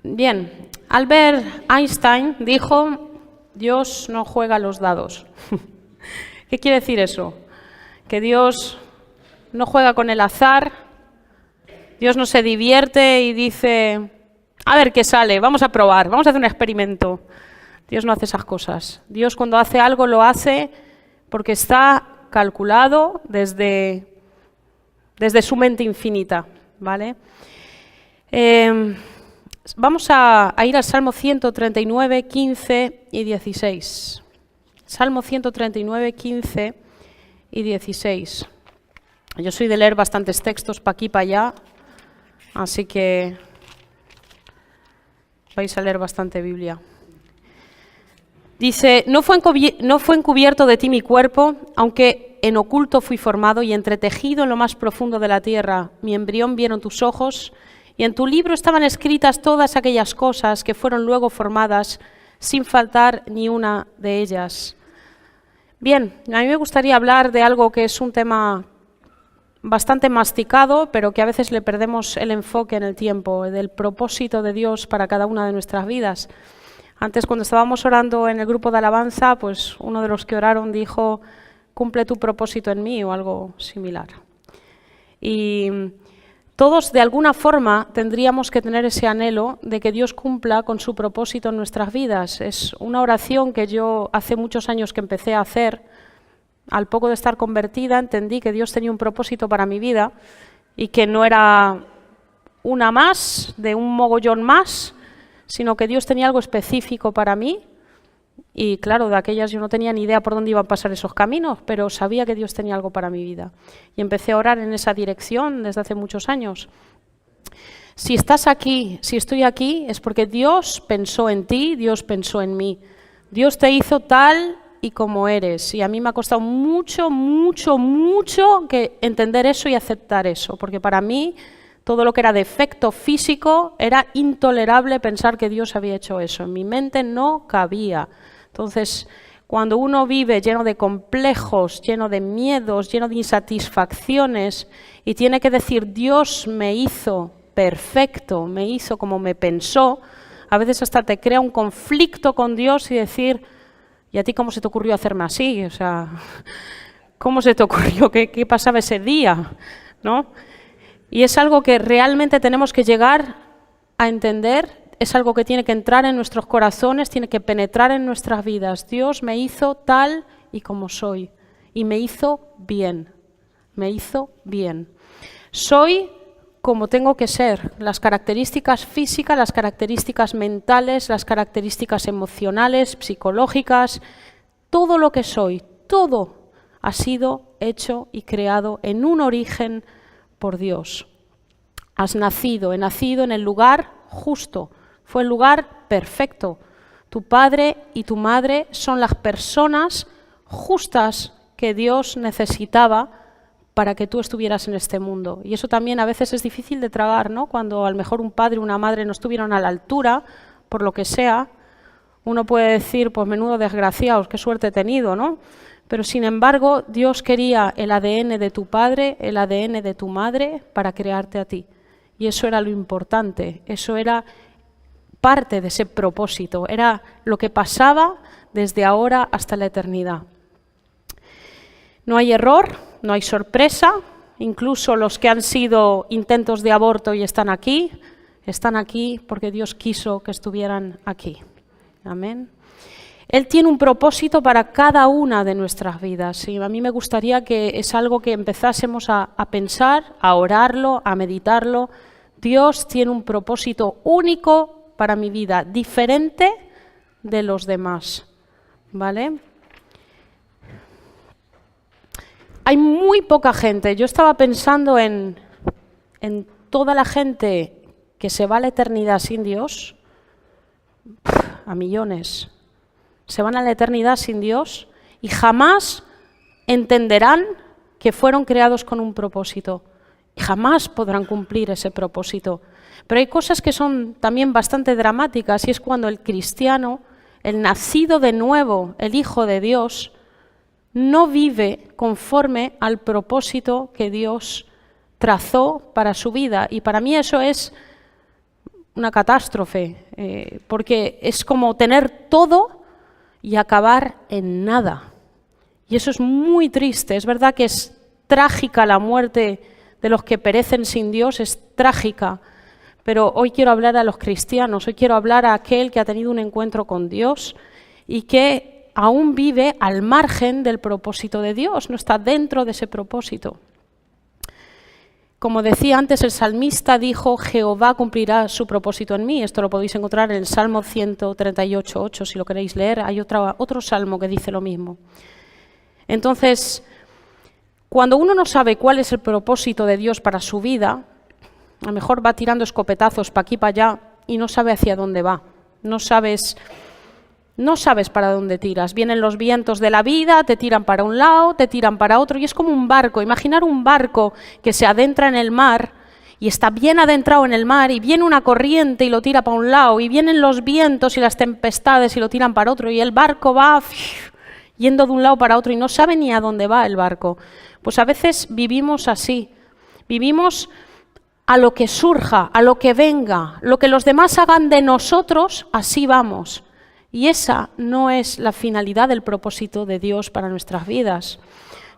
Bien, Albert Einstein dijo, Dios no juega a los dados. ¿Qué quiere decir eso? Que Dios no juega con el azar, Dios no se divierte y dice, a ver qué sale, vamos a probar, vamos a hacer un experimento. Dios no hace esas cosas. Dios cuando hace algo lo hace porque está calculado desde su mente infinita, ¿vale? Vamos a ir al Salmo 139, 15 y 16. Salmo 139, 15 y 16. Yo soy de leer bastantes textos para aquí y para allá, así que vais a leer bastante Biblia. Dice, no fue encubierto de ti mi cuerpo, aunque en oculto fui formado y entretejido en lo más profundo de la tierra. Mi embrión vieron tus ojos, y en tu libro estaban escritas todas aquellas cosas que fueron luego formadas, sin faltar ni una de ellas. Bien, a mí me gustaría hablar de algo que es un tema bastante masticado, pero que a veces le perdemos el enfoque en el tiempo, del propósito de Dios para cada una de nuestras vidas. Antes, cuando estábamos orando en el grupo de alabanza, pues uno de los que oraron dijo, cumple tu propósito en mí, o algo similar. Y todos, de alguna forma, tendríamos que tener ese anhelo de que Dios cumpla con su propósito en nuestras vidas. Es una oración que yo hace muchos años que empecé a hacer. Al poco de estar convertida, entendí que Dios tenía un propósito para mi vida y que no era una más, de un mogollón más, sino que Dios tenía algo específico para mí. Y claro, de aquellas yo no tenía ni idea por dónde iban a pasar esos caminos, pero sabía que Dios tenía algo para mi vida. Y empecé a orar en esa dirección desde hace muchos años. Si estás aquí, si estoy aquí, es porque Dios pensó en ti, Dios pensó en mí. Dios te hizo tal y como eres. Y a mí me ha costado mucho que entender eso y aceptar eso, porque para mí todo lo que era defecto físico era intolerable pensar que Dios había hecho eso. En mi mente no cabía. Entonces, cuando uno vive lleno de complejos, lleno de miedos, lleno de insatisfacciones y tiene que decir Dios me hizo perfecto, me hizo como me pensó, a veces hasta te crea un conflicto con Dios y decir, ¿y a ti cómo se te ocurrió hacerme así? O sea, ¿cómo se te ocurrió? ¿Qué pasaba ese día? ¿No? Y es algo que realmente tenemos que llegar a entender, es algo que tiene que entrar en nuestros corazones, tiene que penetrar en nuestras vidas. Dios me hizo tal y como soy, y me hizo bien, me hizo bien. Soy como tengo que ser, las características físicas, las características mentales, las características emocionales, psicológicas, todo lo que soy, todo ha sido hecho y creado en un origen por Dios. Has nacido, he nacido en el lugar justo, fue el lugar perfecto. Tu padre y tu madre son las personas justas que Dios necesitaba para que tú estuvieras en este mundo. Y eso también a veces es difícil de tragar, ¿no? Cuando a lo mejor un padre o una madre no estuvieron a la altura, por lo que sea, uno puede decir, pues menudo desgraciados, qué suerte he tenido, ¿no? Pero sin embargo, Dios quería el ADN de tu padre, el ADN de tu madre para crearte a ti. Y eso era lo importante, eso era parte de ese propósito, era lo que pasaba desde ahora hasta la eternidad. No hay error, no hay sorpresa, incluso los que han sido intentos de aborto y están aquí porque Dios quiso que estuvieran aquí. Amén. Él tiene un propósito para cada una de nuestras vidas y a mí me gustaría que es algo que empezásemos a pensar, a orarlo, a meditarlo. Dios tiene un propósito único para mi vida, diferente de los demás, ¿vale? Hay muy poca gente, yo estaba pensando en toda la gente que se va a la eternidad sin Dios, a millones. Se van a la eternidad sin Dios y jamás entenderán que fueron creados con un propósito y jamás podrán cumplir ese propósito. Pero hay cosas que son también bastante dramáticas y es cuando el cristiano, el nacido de nuevo, el Hijo de Dios, no vive conforme al propósito que Dios trazó para su vida. Y para mí eso es una catástrofe, porque es como tener todo y acabar en nada. Y eso es muy triste. Es verdad que es trágica la muerte de los que perecen sin Dios, es trágica. Pero hoy quiero hablar a los cristianos, hoy quiero hablar a aquel que ha tenido un encuentro con Dios y que aún vive al margen del propósito de Dios, no está dentro de ese propósito. Como decía antes, el salmista dijo, Jehová cumplirá su propósito en mí. Esto lo podéis encontrar en el Salmo 138:8, si lo queréis leer. Hay otro salmo que dice lo mismo. Entonces, cuando uno no sabe cuál es el propósito de Dios para su vida, a lo mejor va tirando escopetazos para aquí, para allá, y no sabe hacia dónde va. No sabes para dónde tiras. Vienen los vientos de la vida, te tiran para un lado, te tiran para otro, y es como un barco. Imaginar un barco que se adentra en el mar y está bien adentrado en el mar y viene una corriente y lo tira para un lado, y vienen los vientos y las tempestades y lo tiran para otro, y el barco va yendo de un lado para otro y no sabe ni a dónde va el barco. Pues a veces vivimos así, vivimos a lo que surja, a lo que venga, lo que los demás hagan de nosotros, así vamos. Y esa no es la finalidad del propósito de Dios para nuestras vidas.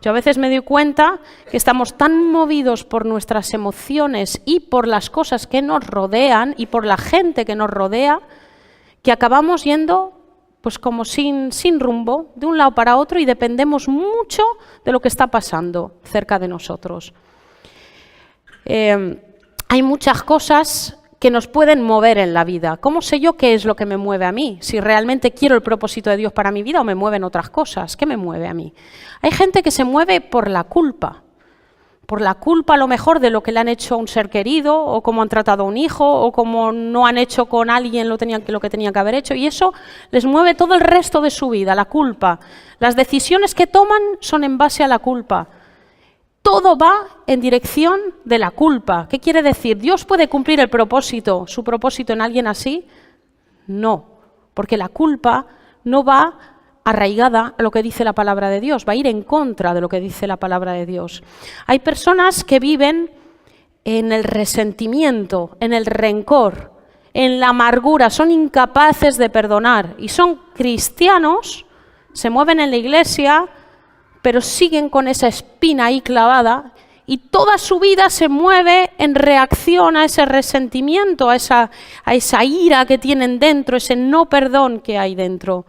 Yo a veces me doy cuenta que estamos tan movidos por nuestras emociones y por las cosas que nos rodean y por la gente que nos rodea, que acabamos yendo pues como sin rumbo, de un lado para otro, y dependemos mucho de lo que está pasando cerca de nosotros. Hay muchas cosas que nos pueden mover en la vida. ¿Cómo sé yo qué es lo que me mueve a mí? Si realmente quiero el propósito de Dios para mi vida o me mueven otras cosas. ¿Qué me mueve a mí? Hay gente que se mueve por la culpa a lo mejor de lo que le han hecho a un ser querido, o cómo han tratado a un hijo, o cómo no han hecho con alguien lo que tenían que haber hecho, y eso les mueve todo el resto de su vida, la culpa. Las decisiones que toman son en base a la culpa. Todo va en dirección de la culpa. ¿Qué quiere decir? ¿Dios puede cumplir el propósito, su propósito en alguien así? No, porque la culpa no va arraigada a lo que dice la palabra de Dios, va a ir en contra de lo que dice la palabra de Dios. Hay personas que viven en el resentimiento, en el rencor, en la amargura, son incapaces de perdonar y son cristianos, se mueven en la iglesia, pero siguen con esa espina ahí clavada y toda su vida se mueve en reacción a ese resentimiento, a esa ira que tienen dentro, ese no perdón que hay dentro.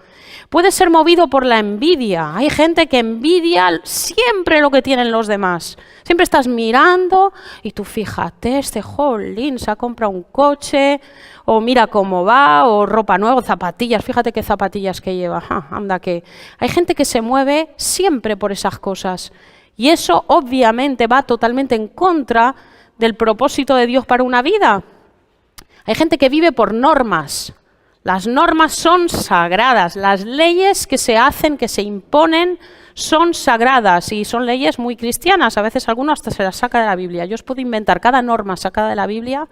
Puede ser movido por la envidia. Hay gente que envidia siempre lo que tienen los demás. Siempre estás mirando y tú fíjate, este jolín se ha comprado un coche, o mira cómo va, o ropa nueva, zapatillas, fíjate qué zapatillas que lleva. Anda que hay gente que se mueve siempre por esas cosas. Y eso obviamente va totalmente en contra del propósito de Dios para una vida. Hay gente que vive por normas. Las normas son sagradas, las leyes que se hacen, que se imponen, son sagradas y son leyes muy cristianas. A veces alguno hasta se las saca de la Biblia. Yo os puedo inventar cada norma sacada de la Biblia,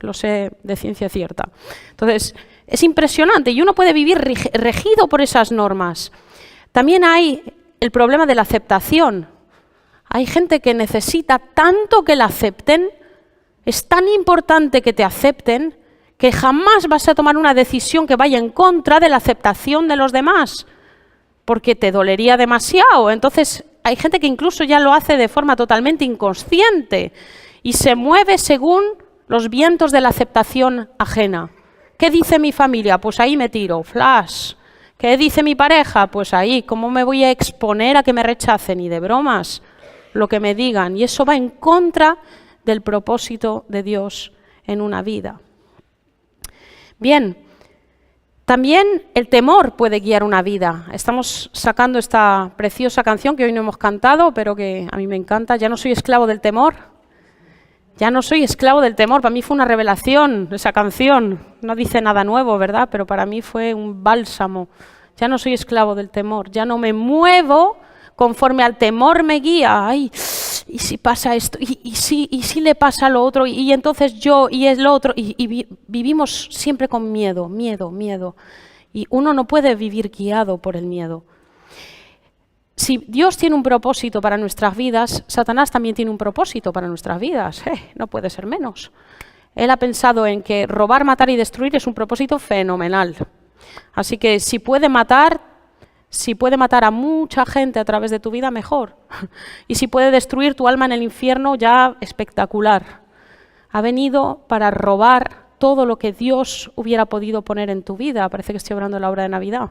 lo sé de ciencia cierta. Entonces, es impresionante y uno puede vivir regido por esas normas. También hay el problema de la aceptación. Hay gente que necesita tanto que la acepten, es tan importante que te acepten, que jamás vas a tomar una decisión que vaya en contra de la aceptación de los demás, porque te dolería demasiado. Entonces, hay gente que incluso ya lo hace de forma totalmente inconsciente y se mueve según los vientos de la aceptación ajena. ¿Qué dice mi familia? Pues ahí me tiro, flash. ¿Qué dice mi pareja? Pues ahí. ¿Cómo me voy a exponer a que me rechacen? Y de bromas, lo que me digan. Y eso va en contra del propósito de Dios en una vida. Bien, también el temor puede guiar una vida. Estamos sacando esta preciosa canción que hoy no hemos cantado, pero que a mí me encanta. Ya no soy esclavo del temor. Ya no soy esclavo del temor. Para mí fue una revelación esa canción. No dice nada nuevo, ¿verdad? Pero para mí fue un bálsamo. Ya no soy esclavo del temor. Ya no me muevo conforme al temor me guía. Ay, ¿y si pasa esto? ¿Y si le pasa lo otro? Y entonces yo, y es lo otro. Y vivimos siempre con miedo. Y uno no puede vivir guiado por el miedo. Si Dios tiene un propósito para nuestras vidas, Satanás también tiene un propósito para nuestras vidas. No puede ser menos. Él ha pensado en que robar, matar y destruir es un propósito fenomenal. Así que si puede matar a mucha gente a través de tu vida, mejor. Y si puede destruir tu alma en el infierno, ya espectacular. Ha venido para robar todo lo que Dios hubiera podido poner en tu vida. Parece que estoy hablando de la hora de Navidad.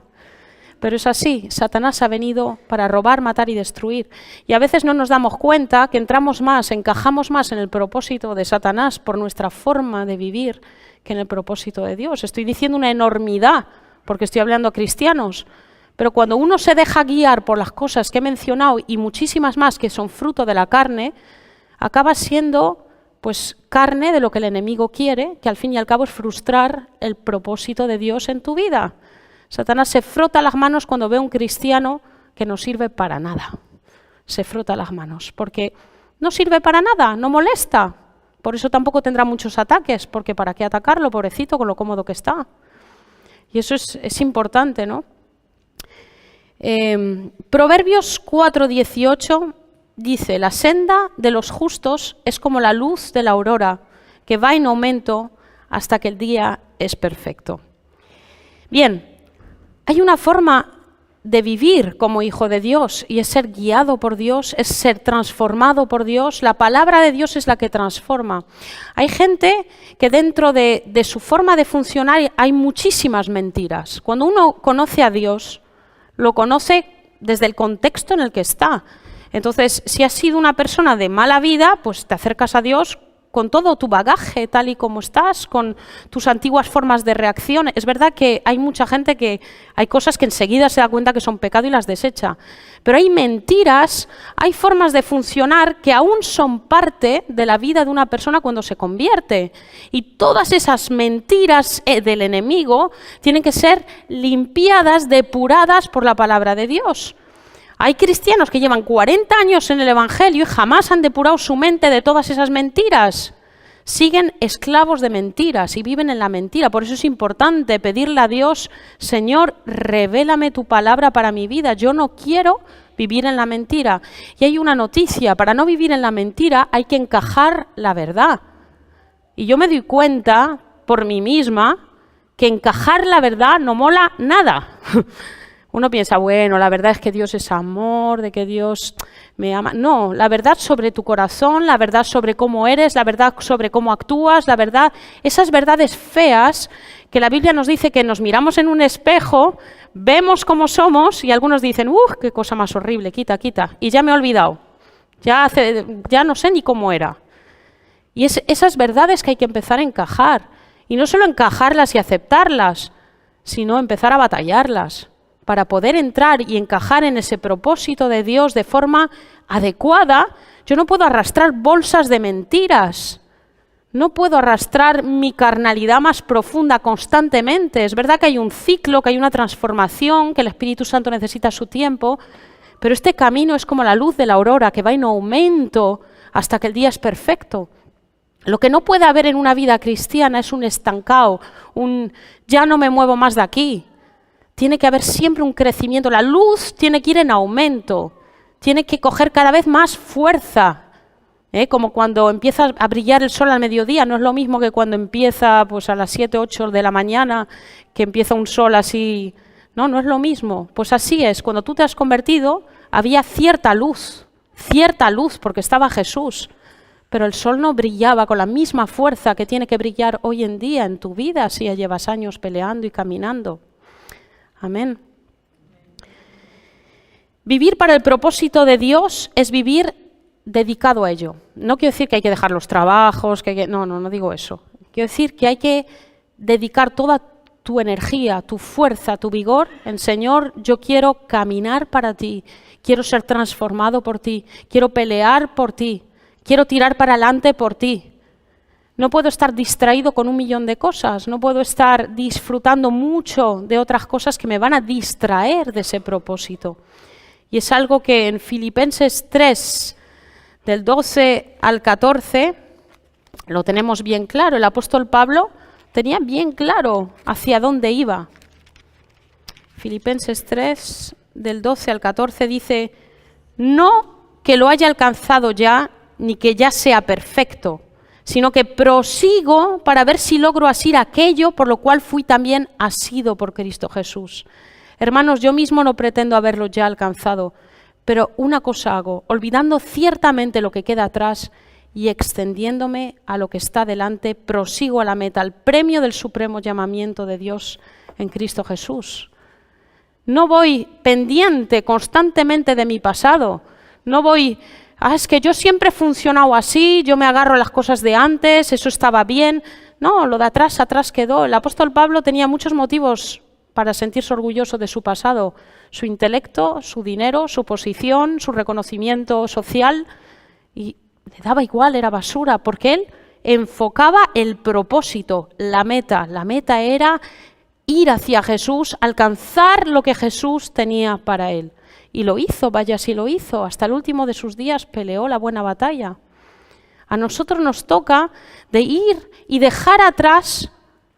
Pero es así, Satanás ha venido para robar, matar y destruir. Y a veces no nos damos cuenta que encajamos más en el propósito de Satanás por nuestra forma de vivir que en el propósito de Dios. Estoy diciendo una enormidad, porque estoy hablando a cristianos. Pero cuando uno se deja guiar por las cosas que he mencionado y muchísimas más que son fruto de la carne, acaba siendo pues carne de lo que el enemigo quiere, que al fin y al cabo es frustrar el propósito de Dios en tu vida. Satanás se frota las manos cuando ve a un cristiano que no sirve para nada. Se frota las manos porque no sirve para nada, no molesta. Por eso tampoco tendrá muchos ataques, porque ¿para qué atacarlo, pobrecito, con lo cómodo que está? Y eso es importante, ¿no? Proverbios 4:18 dice: la senda de los justos es como la luz de la aurora, que va en aumento hasta que el día es perfecto. Bien, hay una forma de vivir como hijo de Dios y es ser guiado por Dios, es ser transformado por Dios. La palabra de Dios es la que transforma. Hay gente que dentro de su forma de funcionar hay muchísimas mentiras. Cuando uno conoce a Dios, lo conoce desde el contexto en el que está. Entonces, si has sido una persona de mala vida, pues te acercas a Dios con todo tu bagaje, tal y como estás, con tus antiguas formas de reacción. Es verdad que hay mucha gente que hay cosas que enseguida se da cuenta que son pecado y las desecha. Pero hay mentiras, hay formas de funcionar que aún son parte de la vida de una persona cuando se convierte. Y todas esas mentiras del enemigo tienen que ser limpiadas, depuradas por la palabra de Dios. Hay cristianos que llevan 40 años en el Evangelio y jamás han depurado su mente de todas esas mentiras. Siguen esclavos de mentiras y viven en la mentira. Por eso es importante pedirle a Dios: Señor, revélame tu palabra para mi vida. Yo no quiero vivir en la mentira. Y hay una noticia: para no vivir en la mentira hay que encajar la verdad. Y yo me doy cuenta por mí misma que encajar la verdad no mola nada. Uno piensa, bueno, la verdad es que Dios es amor, de que Dios me ama. No, la verdad sobre tu corazón, la verdad sobre cómo eres, la verdad sobre cómo actúas, la verdad, esas verdades feas que la Biblia nos dice que nos miramos en un espejo, vemos cómo somos y algunos dicen, qué cosa más horrible, quita, y ya me he olvidado, ya no sé ni cómo era. Y esas verdades que hay que empezar a encajar, y no solo encajarlas y aceptarlas, sino empezar a batallarlas, para poder entrar y encajar en ese propósito de Dios de forma adecuada. Yo no puedo arrastrar bolsas de mentiras, no puedo arrastrar mi carnalidad más profunda constantemente. Es verdad que hay un ciclo, que hay una transformación, que el Espíritu Santo necesita su tiempo, pero este camino es como la luz de la aurora, que va en aumento hasta que el día es perfecto. Lo que no puede haber en una vida cristiana es un estancado, ya no me muevo más de aquí. Tiene que haber siempre un crecimiento. La luz tiene que ir en aumento, tiene que coger cada vez más fuerza. Como cuando empieza a brillar el sol al mediodía, no es lo mismo que cuando empieza pues, a las 7, 8 de la mañana, que empieza un sol así. No es lo mismo. Pues así es, cuando tú te has convertido, había cierta luz, porque estaba Jesús. Pero el sol no brillaba con la misma fuerza que tiene que brillar hoy en día en tu vida, si ya llevas años peleando y caminando. Amén. Vivir para el propósito de Dios es vivir dedicado a ello. No quiero decir que hay que dejar los trabajos, no digo eso. Quiero decir que hay que dedicar toda tu energía, tu fuerza, tu vigor en Señor, yo quiero caminar para ti, quiero ser transformado por ti, quiero pelear por ti, quiero tirar para adelante por ti. No puedo estar distraído con 1.000.000 de cosas, no puedo estar disfrutando mucho de otras cosas que me van a distraer de ese propósito. Y es algo que en Filipenses 3, del 12 al 14, lo tenemos bien claro. El apóstol Pablo tenía bien claro hacia dónde iba. Filipenses 3, del 12 al 14 dice: no que lo haya alcanzado ya, ni que ya sea perfecto, sino que prosigo para ver si logro asir aquello por lo cual fui también asido por Cristo Jesús. Hermanos, yo mismo no pretendo haberlo ya alcanzado, pero una cosa hago, olvidando ciertamente lo que queda atrás y extendiéndome a lo que está delante, prosigo a la meta, al premio del supremo llamamiento de Dios en Cristo Jesús. No voy pendiente constantemente de mi pasado, no voy, es que yo siempre he funcionado así, yo me agarro a las cosas de antes, eso estaba bien. No, lo de atrás, atrás quedó. El apóstol Pablo tenía muchos motivos para sentirse orgulloso de su pasado, su intelecto, su dinero, su posición, su reconocimiento social, y le daba igual, era basura, porque él enfocaba el propósito, la meta. La meta era ir hacia Jesús, alcanzar lo que Jesús tenía para él. Y lo hizo, vaya si lo hizo, hasta el último de sus días peleó la buena batalla. A nosotros nos toca de ir y dejar atrás,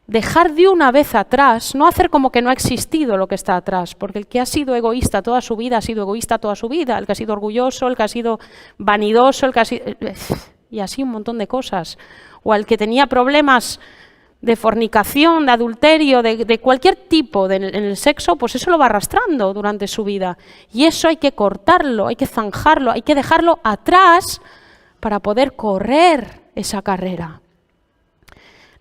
dejar de una vez atrás, no hacer como que no ha existido lo que está atrás, porque el que ha sido egoísta toda su vida ha sido egoísta toda su vida, el que ha sido orgulloso, el que ha sido vanidoso, el que ha sido... y así un montón de cosas. O al que tenía problemas de fornicación, de adulterio, de cualquier tipo en el sexo, pues eso lo va arrastrando durante su vida. Y eso hay que cortarlo, hay que zanjarlo, hay que dejarlo atrás para poder correr esa carrera.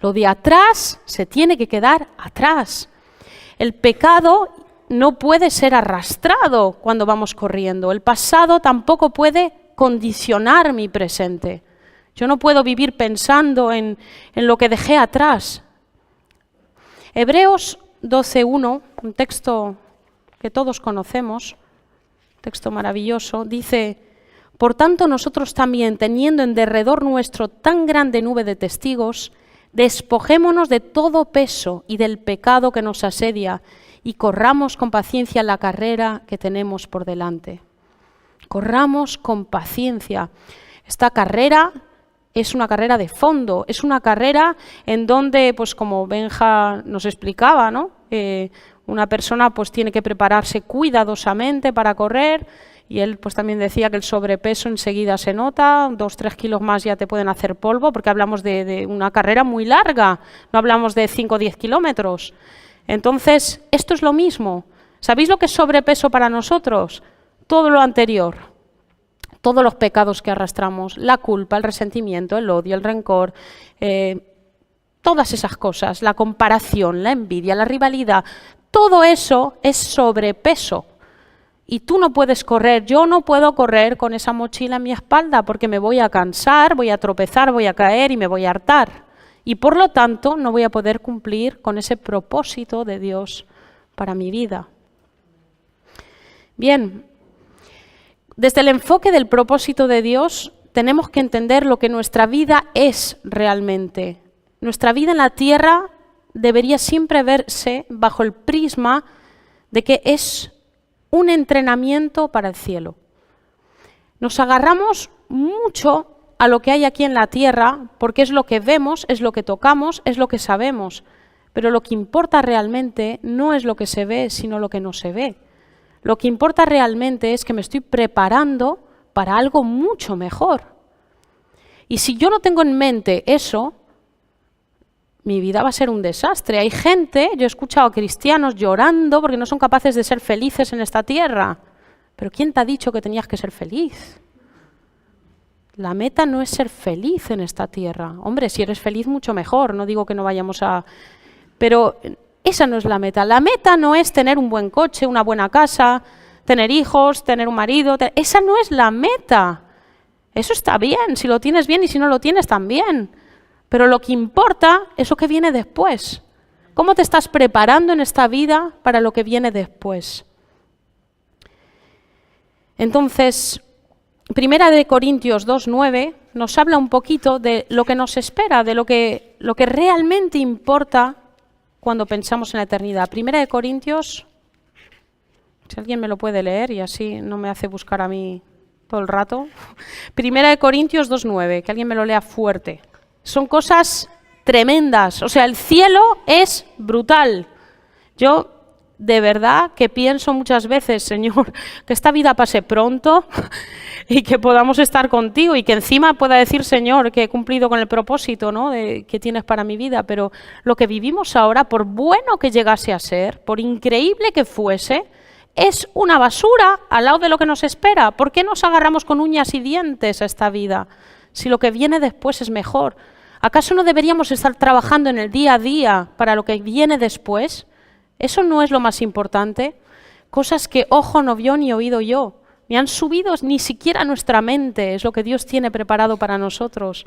Lo de atrás se tiene que quedar atrás. El pecado no puede ser arrastrado cuando vamos corriendo. El pasado tampoco puede condicionar mi presente. Yo no puedo vivir pensando en lo que dejé atrás. Hebreos 12:1, un texto que todos conocemos, texto maravilloso, dice: por tanto nosotros también, teniendo en derredor nuestro tan grande nube de testigos, despojémonos de todo peso y del pecado que nos asedia y corramos con paciencia la carrera que tenemos por delante. Corramos con paciencia. Esta carrera es una carrera de fondo, es una carrera en donde, pues como Benja nos explicaba, ¿no? Una persona pues tiene que prepararse cuidadosamente para correr, y él pues también decía que el sobrepeso enseguida se nota, 2-3 kilos más ya te pueden hacer polvo, porque hablamos de una carrera muy larga, no hablamos de 5 o 10 kilómetros. Entonces, esto es lo mismo. ¿Sabéis lo que es sobrepeso para nosotros? Todo lo anterior. Todos los pecados que arrastramos, la culpa, el resentimiento, el odio, el rencor, todas esas cosas, la comparación, la envidia, la rivalidad, todo eso es sobrepeso. Y tú no puedes correr, yo no puedo correr con esa mochila en mi espalda porque me voy a cansar, voy a tropezar, voy a caer y me voy a hartar. Y por lo tanto no voy a poder cumplir con ese propósito de Dios para mi vida. Bien. Desde el enfoque del propósito de Dios, tenemos que entender lo que nuestra vida es realmente. Nuestra vida en la tierra debería siempre verse bajo el prisma de que es un entrenamiento para el cielo. Nos agarramos mucho a lo que hay aquí en la tierra, porque es lo que vemos, es lo que tocamos, es lo que sabemos. Pero lo que importa realmente no es lo que se ve, sino lo que no se ve. Lo que importa realmente es que me estoy preparando para algo mucho mejor. Y si yo no tengo en mente eso, mi vida va a ser un desastre. Hay gente, yo he escuchado a cristianos llorando porque no son capaces de ser felices en esta tierra. Pero ¿quién te ha dicho que tenías que ser feliz? La meta no es ser feliz en esta tierra. Hombre, si eres feliz, mucho mejor. No digo que no vayamos a... Pero esa no es la meta. La meta no es tener un buen coche, una buena casa, tener hijos, tener un marido. Esa no es la meta. Eso está bien, si lo tienes bien y si no lo tienes también. Pero lo que importa es lo que viene después. ¿Cómo te estás preparando en esta vida para lo que viene después? Entonces, 1 Corintios 2:9 nos habla un poquito de lo que nos espera, de lo que realmente importa cuando pensamos en la eternidad. 1 Corintios, si alguien me lo puede leer y así no me hace buscar a mí todo el rato. 1 Corintios 2:9, que alguien me lo lea fuerte. Son cosas tremendas, o sea, el cielo es brutal. Yo de verdad que pienso muchas veces, Señor, que esta vida pase pronto y que podamos estar contigo y que encima pueda decir, Señor, que he cumplido con el propósito, ¿no?, que tienes para mi vida. Pero lo que vivimos ahora, por bueno que llegase a ser, por increíble que fuese, es una basura al lado de lo que nos espera. ¿Por qué nos agarramos con uñas y dientes a esta vida si lo que viene después es mejor? ¿Acaso no deberíamos estar trabajando en el día a día para lo que viene después? ¿Eso no es lo más importante? Cosas que ojo no vio ni oído yo, ni han subido ni siquiera a nuestra mente, es lo que Dios tiene preparado para nosotros.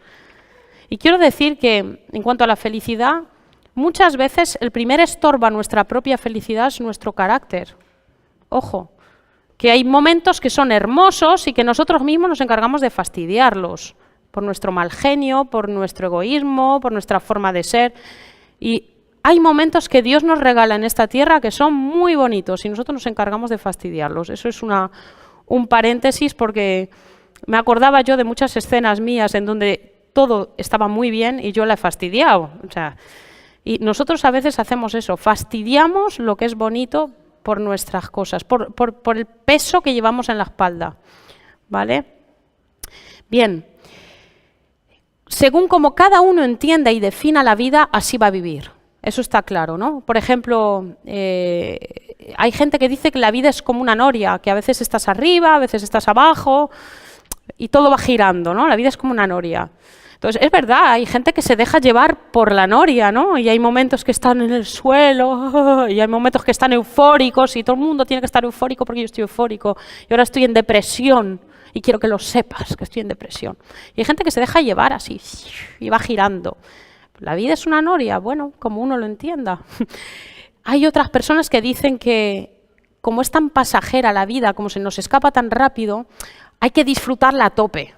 Y quiero decir que, en cuanto a la felicidad, muchas veces el primer estorbo a nuestra propia felicidad es nuestro carácter. Ojo, que hay momentos que son hermosos y que nosotros mismos nos encargamos de fastidiarlos, por nuestro mal genio, por nuestro egoísmo, por nuestra forma de ser. Y hay momentos que Dios nos regala en esta tierra que son muy bonitos y nosotros nos encargamos de fastidiarlos. Eso es un paréntesis, porque me acordaba yo de muchas escenas mías en donde todo estaba muy bien y yo la he fastidiado. O sea, y nosotros a veces hacemos eso, fastidiamos lo que es bonito por nuestras cosas, por el peso que llevamos en la espalda, ¿vale? Bien, según como cada uno entienda y defina la vida, así va a vivir. Eso está claro, ¿no? Por ejemplo, hay gente que dice que la vida es como una noria, que a veces estás arriba, a veces estás abajo y todo va girando, ¿no? La vida es como una noria. Entonces, es verdad, hay gente que se deja llevar por la noria, ¿no? Y hay momentos que están en el suelo, y hay momentos que están eufóricos, y todo el mundo tiene que estar eufórico porque yo estoy eufórico, y ahora estoy en depresión, y quiero que lo sepas, que estoy en depresión. Y hay gente que se deja llevar así, y va girando. ¿La vida es una noria? Bueno, como uno lo entienda. Hay otras personas que dicen que, como es tan pasajera la vida, como se nos escapa tan rápido, hay que disfrutarla a tope.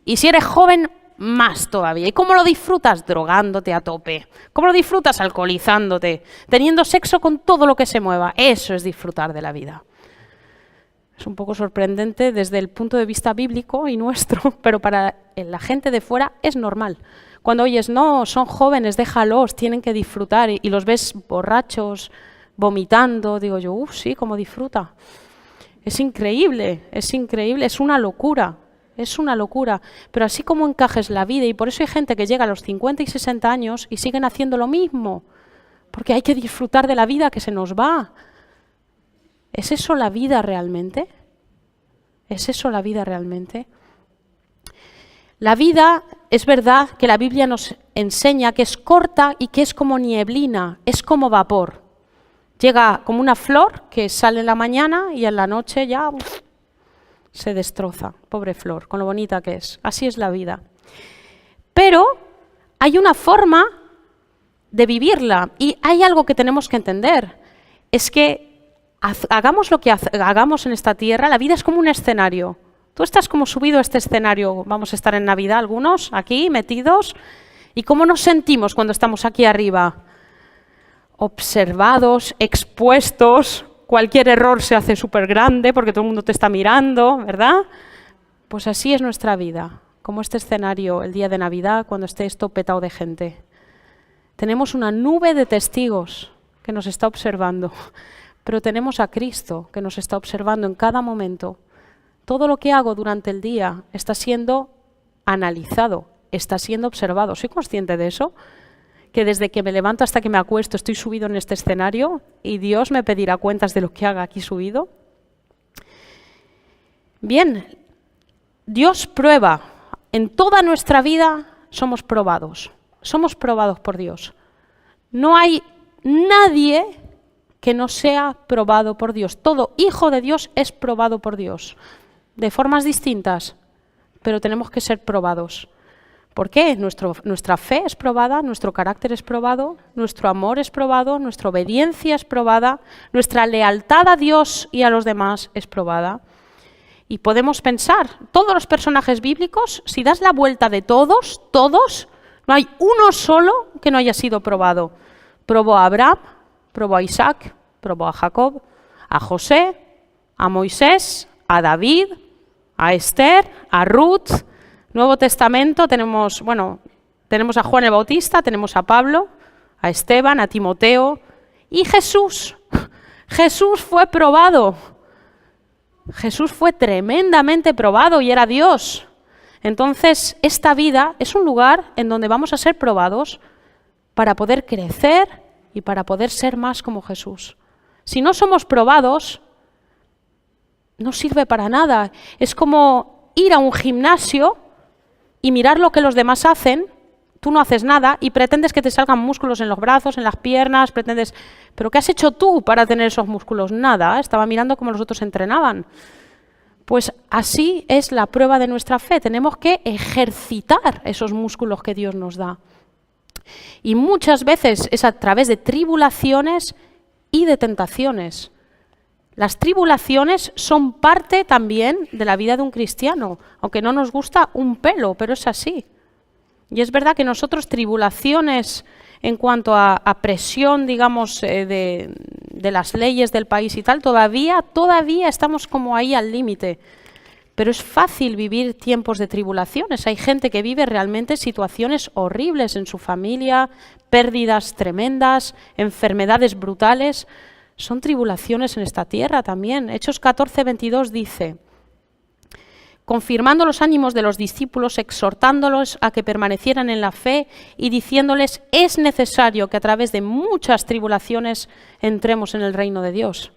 Y si eres joven, más todavía. ¿Y cómo lo disfrutas? Drogándote a tope. ¿Cómo lo disfrutas? Alcoholizándote, teniendo sexo con todo lo que se mueva. Eso es disfrutar de la vida. Es un poco sorprendente desde el punto de vista bíblico y nuestro, pero para la gente de fuera es normal. Cuando oyes, no, son jóvenes, déjalos, tienen que disfrutar, y los ves borrachos, vomitando, digo yo, sí, cómo disfruta. Es increíble, es una locura. Es una locura, pero así como encajes la vida, y por eso hay gente que llega a los 50 y 60 años y siguen haciendo lo mismo, porque hay que disfrutar de la vida que se nos va. ¿Es eso la vida realmente? ¿Es eso la vida realmente? La vida, es verdad que la Biblia nos enseña que es corta y que es como nieblina, es como vapor. Llega como una flor que sale en la mañana y en la noche ya se destroza, pobre flor, con lo bonita que es. Así es la vida. Pero hay una forma de vivirla y hay algo que tenemos que entender. Es que hagamos lo que hagamos en esta tierra, la vida es como un escenario. Tú estás como subido a este escenario, vamos a estar en Navidad algunos, aquí metidos. ¿Y cómo nos sentimos cuando estamos aquí arriba? Observados, expuestos. Cualquier error se hace súper grande porque todo el mundo te está mirando, ¿verdad? Pues así es nuestra vida, como este escenario el día de Navidad cuando esté esto petado de gente. Tenemos una nube de testigos que nos está observando, pero tenemos a Cristo que nos está observando en cada momento. Todo lo que hago durante el día está siendo analizado, está siendo observado. ¿Soy consciente de eso? Que desde que me levanto hasta que me acuesto estoy subido en este escenario y Dios me pedirá cuentas de lo que haga aquí subido. Bien, Dios prueba. En toda nuestra vida somos probados por Dios. No hay nadie que no sea probado por Dios. Todo hijo de Dios es probado por Dios, de formas distintas, pero tenemos que ser probados. ¿Por qué? Nuestra fe es probada, nuestro carácter es probado, nuestro amor es probado, nuestra obediencia es probada, nuestra lealtad a Dios y a los demás es probada. Y podemos pensar, todos los personajes bíblicos, si das la vuelta de todos, no hay uno solo que no haya sido probado. Probó a Abraham, probó a Isaac, probó a Jacob, a José, a Moisés, a David, a Esther, a Ruth. Nuevo Testamento tenemos a Juan el Bautista, tenemos a Pablo, a Esteban, a Timoteo y Jesús. Jesús fue probado. Jesús fue tremendamente probado y era Dios. Entonces, esta vida es un lugar en donde vamos a ser probados para poder crecer y para poder ser más como Jesús. Si no somos probados, no sirve para nada. Es como ir a un gimnasio y mirar lo que los demás hacen, tú no haces nada y pretendes que te salgan músculos en los brazos, en las piernas, ¿Pero qué has hecho tú para tener esos músculos? Nada, estaba mirando cómo los otros entrenaban. Pues así es la prueba de nuestra fe, tenemos que ejercitar esos músculos que Dios nos da. Y muchas veces es a través de tribulaciones y de tentaciones. Las tribulaciones son parte también de la vida de un cristiano, aunque no nos gusta un pelo, pero es así. Y es verdad que nosotros tribulaciones en cuanto a presión, digamos, de las leyes del país y tal, todavía estamos como ahí al límite. Pero es fácil vivir tiempos de tribulaciones. Hay gente que vive realmente situaciones horribles en su familia, pérdidas tremendas, enfermedades brutales. Son tribulaciones en esta tierra también. Hechos 14:22 dice: confirmando los ánimos de los discípulos, exhortándolos a que permanecieran en la fe y diciéndoles, es necesario que a través de muchas tribulaciones entremos en el reino de Dios.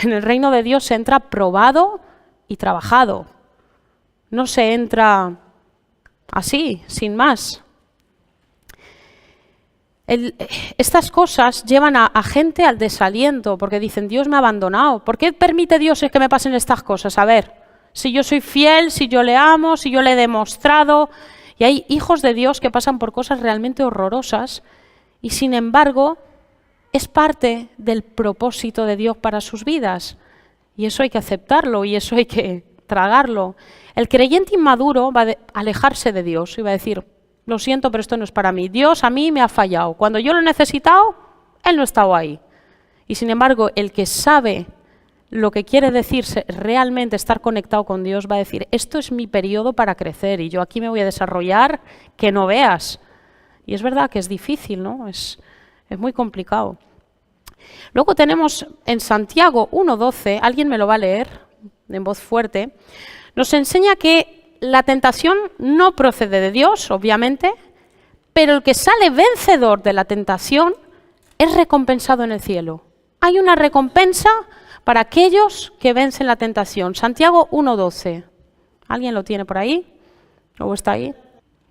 En el reino de Dios se entra probado y trabajado. No se entra así, sin más. Estas cosas llevan a gente al desaliento, porque dicen, Dios me ha abandonado. ¿Por qué permite Dios que me pasen estas cosas? A ver, si yo soy fiel, si yo le amo, si yo le he demostrado. Y hay hijos de Dios que pasan por cosas realmente horrorosas y sin embargo es parte del propósito de Dios para sus vidas. Y eso hay que aceptarlo y eso hay que tragarlo. El creyente inmaduro va a alejarse de Dios y va a decir, lo siento, pero esto no es para mí. Dios a mí me ha fallado. Cuando yo lo he necesitado, Él no ha estado ahí. Y sin embargo, el que sabe lo que quiere decirse realmente estar conectado con Dios va a decir, esto es mi periodo para crecer y yo aquí me voy a desarrollar que no veas. Y es verdad que es difícil, ¿no? Es muy complicado. Luego tenemos en Santiago 1:12, alguien me lo va a leer en voz fuerte, nos enseña que la tentación no procede de Dios, obviamente, pero el que sale vencedor de la tentación es recompensado en el cielo. Hay una recompensa para aquellos que vencen la tentación. Santiago 1:12. ¿Alguien lo tiene por ahí? ¿O está ahí?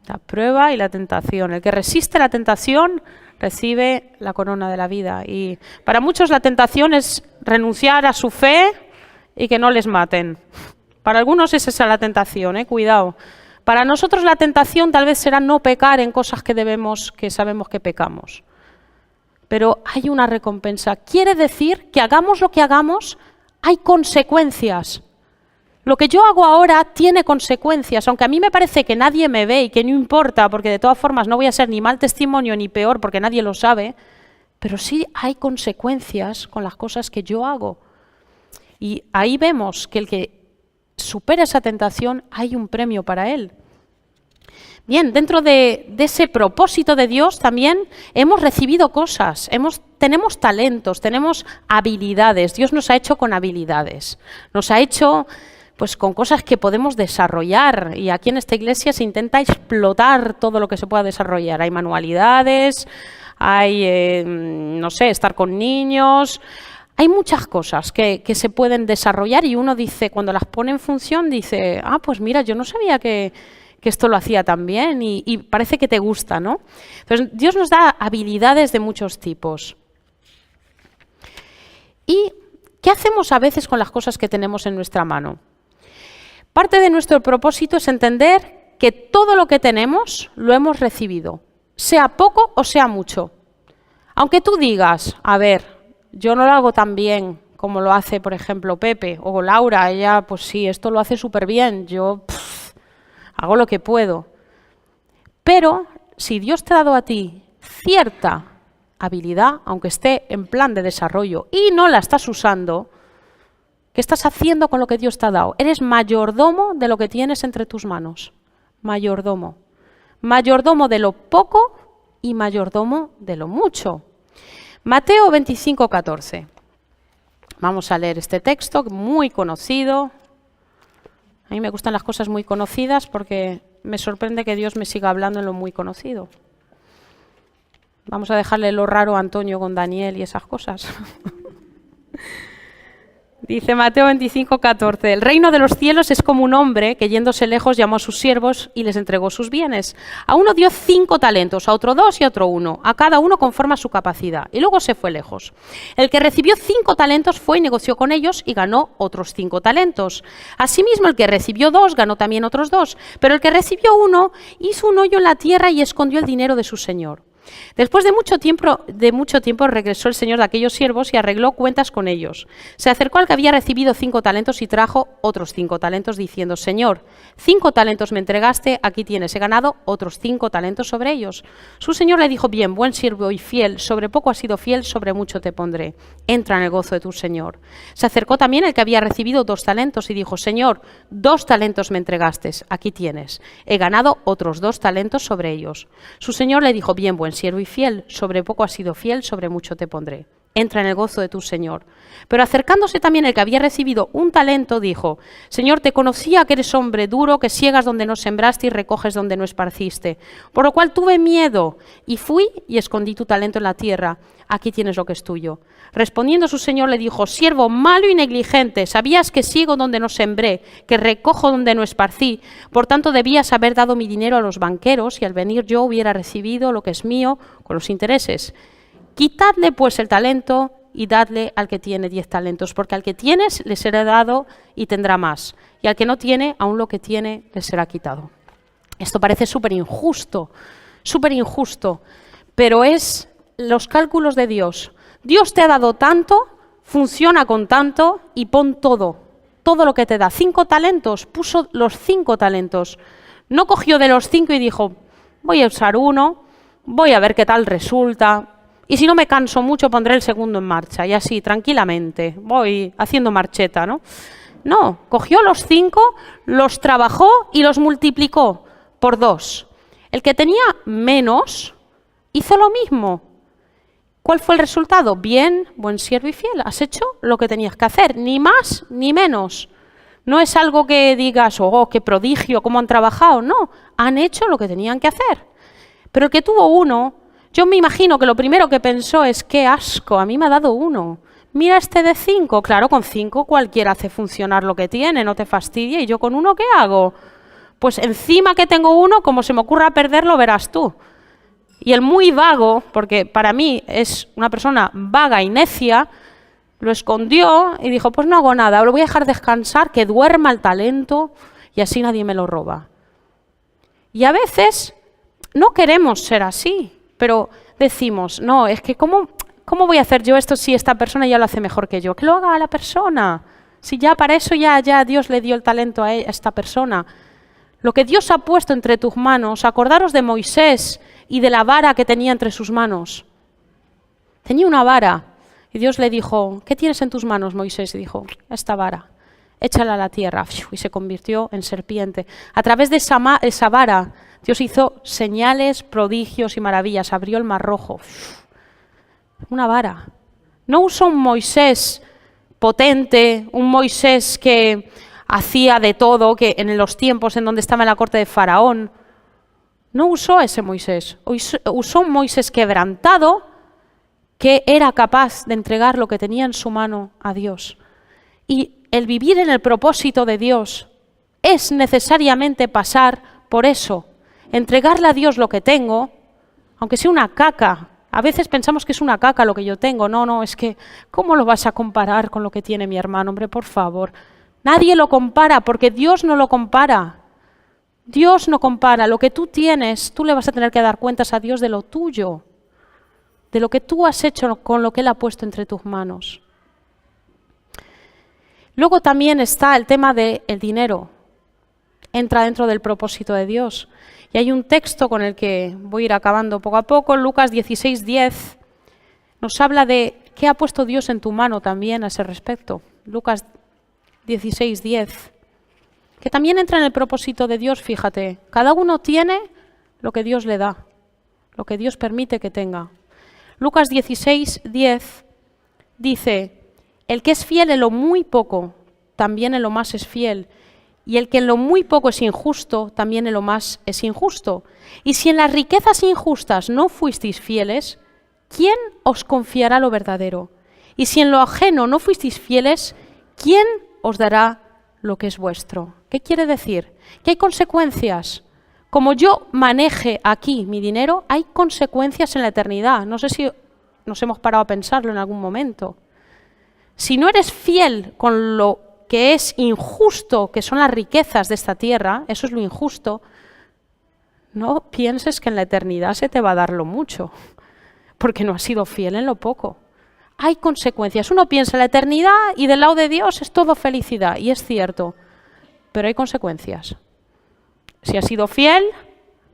La prueba y la tentación. El que resiste la tentación recibe la corona de la vida. Y para muchos la tentación es renunciar a su fe y que no les maten. Para algunos es esa la tentación, cuidado. Para nosotros la tentación tal vez será no pecar en cosas que sabemos que pecamos. Pero hay una recompensa. Quiere decir que hagamos lo que hagamos, hay consecuencias. Lo que yo hago ahora tiene consecuencias, aunque a mí me parece que nadie me ve y que no importa, porque de todas formas no voy a ser ni mal testimonio ni peor porque nadie lo sabe, pero sí hay consecuencias con las cosas que yo hago. Y ahí vemos que el que supera esa tentación hay un premio para él. Bien, dentro de ese propósito de Dios también hemos recibido cosas, tenemos talentos, tenemos habilidades. Dios nos ha hecho con habilidades, nos ha hecho pues con cosas que podemos desarrollar y aquí en esta iglesia se intenta explotar todo lo que se pueda desarrollar. Hay manualidades, hay, no sé, estar con niños. Hay muchas cosas que se pueden desarrollar y uno dice, cuando las pone en función, dice, pues mira, yo no sabía que esto lo hacía tan bien y parece que te gusta, ¿no? Entonces, Dios nos da habilidades de muchos tipos. ¿Y qué hacemos a veces con las cosas que tenemos en nuestra mano? Parte de nuestro propósito es entender que todo lo que tenemos lo hemos recibido, sea poco o sea mucho. Aunque tú digas, a ver, yo no lo hago tan bien como lo hace, por ejemplo, Pepe o Laura, ella, pues sí, esto lo hace súper bien, yo hago lo que puedo. Pero si Dios te ha dado a ti cierta habilidad, aunque esté en plan de desarrollo y no la estás usando, ¿qué estás haciendo con lo que Dios te ha dado? Eres mayordomo de lo que tienes entre tus manos. Mayordomo. Mayordomo de lo poco y mayordomo de lo mucho. Mateo 25:14. Vamos a leer este texto muy conocido. A mí me gustan las cosas muy conocidas porque me sorprende que Dios me siga hablando en lo muy conocido. Vamos a dejarle lo raro a Antonio con Daniel y esas cosas. Dice Mateo 25:14, el reino de los cielos es como un hombre que yéndose lejos llamó a sus siervos y les entregó sus bienes. A uno dio 5 talentos, a otro 2 y a otro 1, a cada uno conforme a su capacidad, y luego se fue lejos. El que recibió 5 talentos fue y negoció con ellos y ganó otros 5 talentos. Asimismo, el que recibió 2 ganó también otros 2, pero el que recibió 1 hizo un hoyo en la tierra y escondió el dinero de su señor. Después de mucho tiempo regresó el señor de aquellos siervos y arregló cuentas con ellos. Se acercó al que había recibido 5 talentos y trajo otros 5 talentos diciendo, Señor, 5 talentos me entregaste, aquí tienes, he ganado otros 5 talentos sobre ellos. Su señor le dijo, bien, buen siervo y fiel, sobre poco has sido fiel, sobre mucho te pondré. Entra en el gozo de tu señor. Se acercó también el que había recibido 2 talentos y dijo, Señor, 2 talentos me entregaste, aquí tienes, he ganado otros 2 talentos sobre ellos. Su señor le dijo, bien, buen siervo y fiel, sobre poco has sido fiel, sobre mucho te pondré. Entra en el gozo de tu señor. Pero acercándose también el que había recibido 1 talento, dijo, Señor, te conocía que eres hombre duro, que siegas donde no sembraste y recoges donde no esparciste. Por lo cual tuve miedo y fui y escondí tu talento en la tierra. Aquí tienes lo que es tuyo. Respondiendo su señor le dijo, siervo malo y negligente, sabías que siego donde no sembré, que recojo donde no esparcí. Por tanto, debías haber dado mi dinero a los banqueros y al venir yo hubiera recibido lo que es mío con los intereses. Quitadle pues el talento y dadle al que tiene 10 talentos, porque al que tienes le será dado y tendrá más, y al que no tiene, aún lo que tiene le será quitado. Esto parece súper injusto, pero es los cálculos de Dios. Dios te ha dado tanto, funciona con tanto y pon todo lo que te da. 5 talentos, puso los 5 talentos. No cogió de los 5 y dijo, voy a usar 1, voy a ver qué tal resulta. Y si no me canso mucho, pondré el segundo en marcha. Y así, tranquilamente, voy haciendo marcheta, ¿no? No, cogió los 5, los trabajó y los multiplicó por 2. El que tenía menos hizo lo mismo. ¿Cuál fue el resultado? Bien, buen siervo y fiel. Has hecho lo que tenías que hacer, ni más ni menos. No es algo que digas, oh, qué prodigio, cómo han trabajado. No, han hecho lo que tenían que hacer. Pero el que tuvo 1... Yo me imagino que lo primero que pensó es, qué asco, a mí me ha dado 1. Mira este de 5, claro, con 5 cualquiera hace funcionar lo que tiene, no te fastidie. ¿Y yo con 1 qué hago? Pues encima que tengo 1, como se me ocurra perderlo, verás tú. Y el muy vago, porque para mí es una persona vaga y necia, lo escondió y dijo, pues no hago nada, lo voy a dejar descansar, que duerma el talento y así nadie me lo roba. Y a veces no queremos ser así. Pero decimos, no, es que ¿cómo voy a hacer yo esto si esta persona ya lo hace mejor que yo? Que lo haga la persona. Si ya para eso ya Dios le dio el talento a esta persona. Lo que Dios ha puesto entre tus manos, acordaros de Moisés y de la vara que tenía entre sus manos. Tenía una vara y Dios le dijo, ¿qué tienes en tus manos, Moisés? Y dijo, esta vara, échala a la tierra. Y se convirtió en serpiente. A través de esa vara, Dios hizo señales, prodigios y maravillas, abrió el mar rojo. Una vara. No usó un Moisés potente, un Moisés que hacía de todo, que en los tiempos en donde estaba en la corte de Faraón. No usó ese Moisés. Usó un Moisés quebrantado que era capaz de entregar lo que tenía en su mano a Dios. Y el vivir en el propósito de Dios es necesariamente pasar por eso. Entregarle a Dios lo que tengo, aunque sea una caca. A veces pensamos que es una caca lo que yo tengo. No, es que ¿cómo lo vas a comparar con lo que tiene mi hermano? Hombre, por favor. Nadie lo compara porque Dios no lo compara. Dios no compara. Lo que tú tienes, tú le vas a tener que dar cuentas a Dios de lo tuyo, de lo que tú has hecho con lo que Él ha puesto entre tus manos. Luego también está el tema del dinero. Entra dentro del propósito de Dios. Y hay un texto con el que voy a ir acabando poco a poco, Lucas 16:10, nos habla de qué ha puesto Dios en tu mano también a ese respecto. Lucas 16:10, que también entra en el propósito de Dios, fíjate. Cada uno tiene lo que Dios le da, lo que Dios permite que tenga. Lucas 16:10 dice, El que es fiel en lo muy poco, también en lo más es fiel. Y el que en lo muy poco es injusto, también en lo más es injusto. Y si en las riquezas injustas no fuisteis fieles, ¿quién os confiará lo verdadero? Y si en lo ajeno no fuisteis fieles, ¿quién os dará lo que es vuestro? ¿Qué quiere decir? Que hay consecuencias. Como yo maneje aquí mi dinero, hay consecuencias en la eternidad. No sé si nos hemos parado a pensarlo en algún momento. Si no eres fiel con lo que es injusto, que son las riquezas de esta tierra, eso es lo injusto, no pienses que en la eternidad se te va a dar lo mucho, porque no has sido fiel en lo poco. Hay consecuencias. Uno piensa en la eternidad y del lado de Dios es todo felicidad, y es cierto, pero hay consecuencias. Si has sido fiel,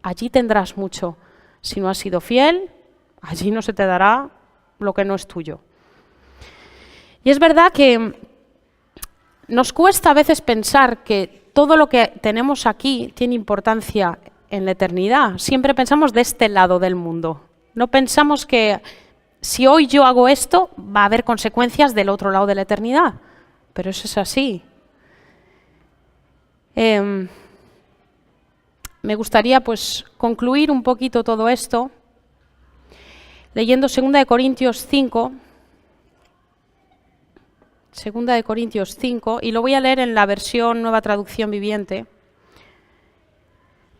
allí tendrás mucho. Si no has sido fiel, allí no se te dará lo que no es tuyo. Y es verdad que nos cuesta a veces pensar que todo lo que tenemos aquí tiene importancia en la eternidad. Siempre pensamos de este lado del mundo. No pensamos que si hoy yo hago esto, va a haber consecuencias del otro lado de la eternidad. Pero eso es así. Me gustaría pues concluir un poquito todo esto leyendo 2 Corintios 5. 2 Corintios 5, y lo voy a leer en la versión Nueva Traducción Viviente,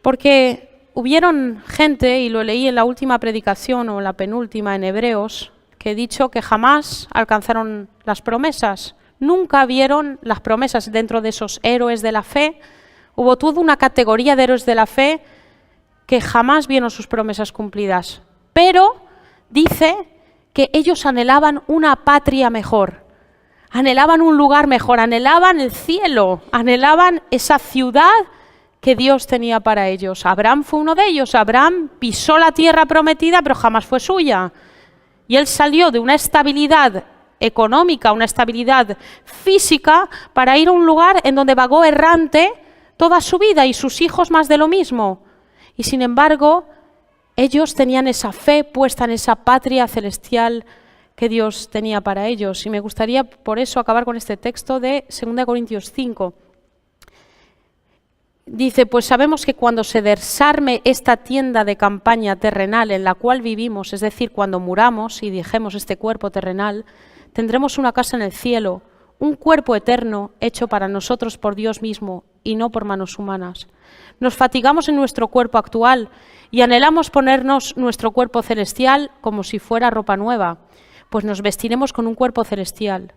porque hubieron gente, y lo leí en la última predicación o la penúltima en Hebreos, que he dicho que jamás alcanzaron las promesas, nunca vieron las promesas dentro de esos héroes de la fe. Hubo toda una categoría de héroes de la fe que jamás vieron sus promesas cumplidas, pero dice que ellos anhelaban una patria mejor. Anhelaban un lugar mejor, anhelaban el cielo, anhelaban esa ciudad que Dios tenía para ellos. Abraham fue uno de ellos. Abraham pisó la tierra prometida, pero jamás fue suya. Y él salió de una estabilidad económica, una estabilidad física, para ir a un lugar en donde vagó errante toda su vida, y sus hijos más de lo mismo. Y sin embargo, ellos tenían esa fe puesta en esa patria celestial que Dios tenía para ellos. Y me gustaría por eso acabar con este texto de 2 Corintios 5. Dice, pues sabemos que cuando se desarme esta tienda de campaña terrenal en la cual vivimos, es decir, cuando muramos y dejemos este cuerpo terrenal, tendremos una casa en el cielo, un cuerpo eterno hecho para nosotros por Dios mismo y no por manos humanas. Nos fatigamos en nuestro cuerpo actual y anhelamos ponernos nuestro cuerpo celestial como si fuera ropa nueva, pues nos vestiremos con un cuerpo celestial.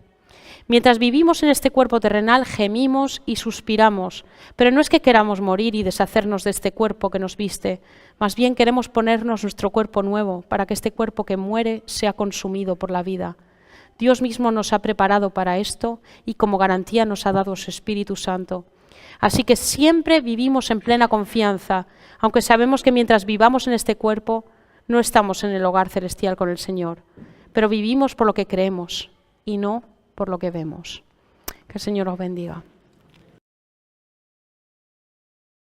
Mientras vivimos en este cuerpo terrenal, gemimos y suspiramos, pero no es que queramos morir y deshacernos de este cuerpo que nos viste, más bien queremos ponernos nuestro cuerpo nuevo, para que este cuerpo que muere sea consumido por la vida. Dios mismo nos ha preparado para esto y como garantía nos ha dado su Espíritu Santo. Así que siempre vivimos en plena confianza, aunque sabemos que mientras vivamos en este cuerpo, no estamos en el hogar celestial con el Señor. Pero vivimos por lo que creemos y no por lo que vemos. Que el Señor os bendiga.